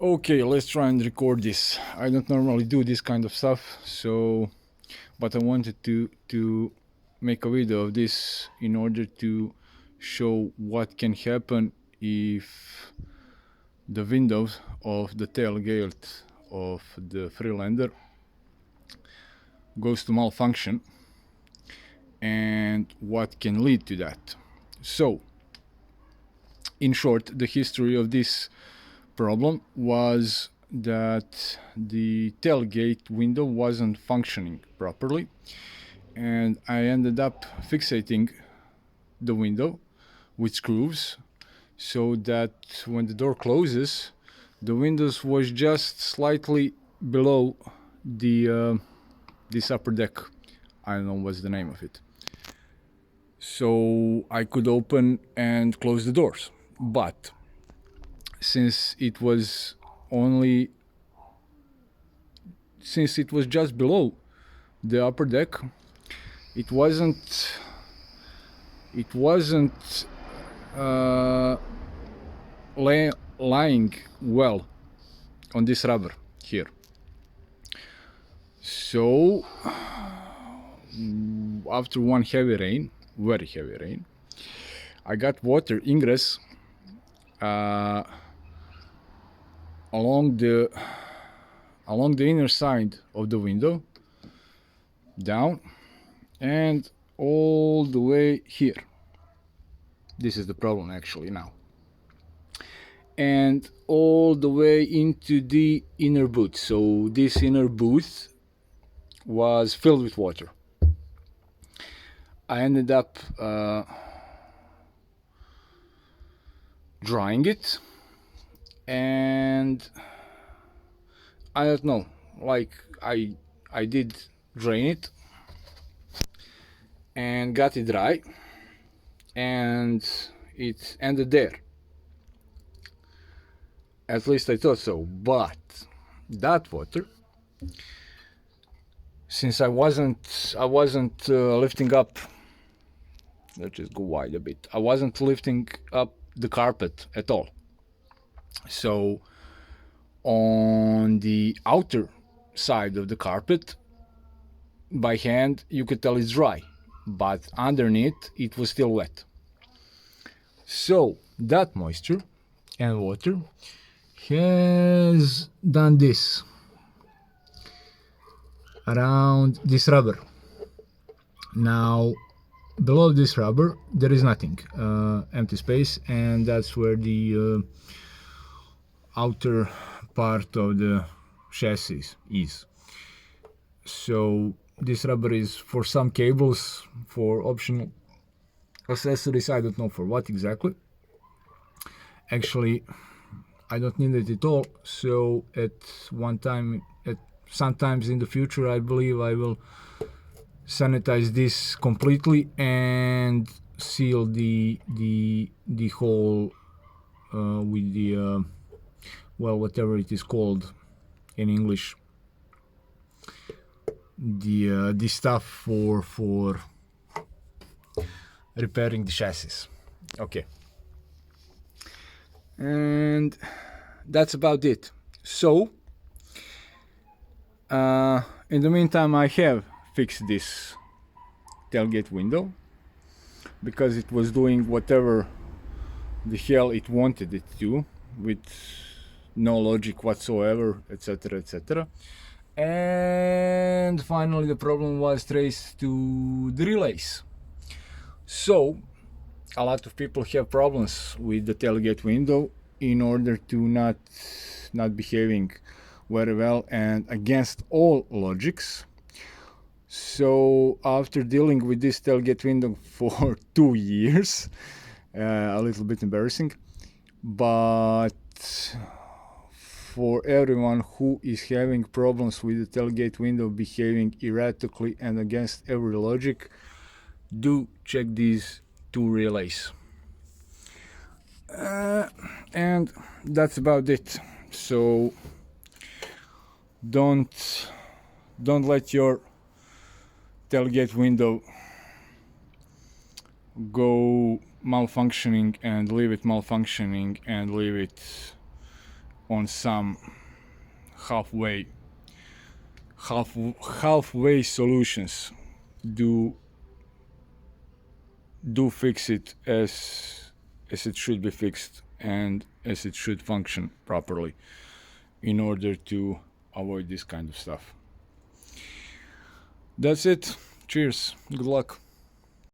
Okay, let's try and record this. I don't normally do this kind of stuff, but I wanted to make a video of this in order to show what can happen if the windows of the tailgate of the Freelander goes to malfunction and what can lead to that. So, in short, the history of this problem was that the tailgate window wasn't functioning properly, and I ended up fixating the window with screws so that when the door closes, the windows was just slightly below the this upper deck. I don't know what's the name of it. So I could open and close the doors, but since it was just below the upper deck, it wasn't lying well on this rubber here. So after one heavy rain, very heavy rain, I got water ingress along the inner side of the window, down and all the way here. This is the problem actually now. And all the way into the inner boot. So this inner boot was filled with water. I ended up drying it, and I don't know, like I did drain it and got it dry, and it ended there. At least I thought so. But that water, since I wasn't lifting up, let's just go wide a bit, I wasn't lifting up the carpet at all. So on the outer side of the carpet, by hand you could tell it's dry, but underneath it was still wet. So that moisture and water has done this around this rubber. Now below this rubber there is nothing, empty space, and that's where the outer part of the chassis is. So this rubber is for some cables, for optional accessories, I don't know for what exactly. Actually, I don't need it at all, so sometimes in the future I believe I will sanitize this completely and seal the hole with the well, whatever it is called in English, the stuff for repairing the chassis. Okay, and that's about it. So in the meantime, I have fixed this tailgate window because it was doing whatever the hell it wanted it to, with no logic whatsoever, etc., etc. And finally the problem was traced to the relays. So a lot of people have problems with the tailgate window in order to not behaving very well and against all logics. So after dealing with this tailgate window for 2 years, a little bit embarrassing, but for everyone who is having problems with the tailgate window behaving erratically and against every logic, do check these 2 relays. And that's about it. So don't let your tailgate window go malfunctioning and leave it malfunctioning and leave it on some halfway solutions do fix it as it should be fixed and as it should function properly in order to avoid this kind of stuff. That's it. Cheers. Good luck.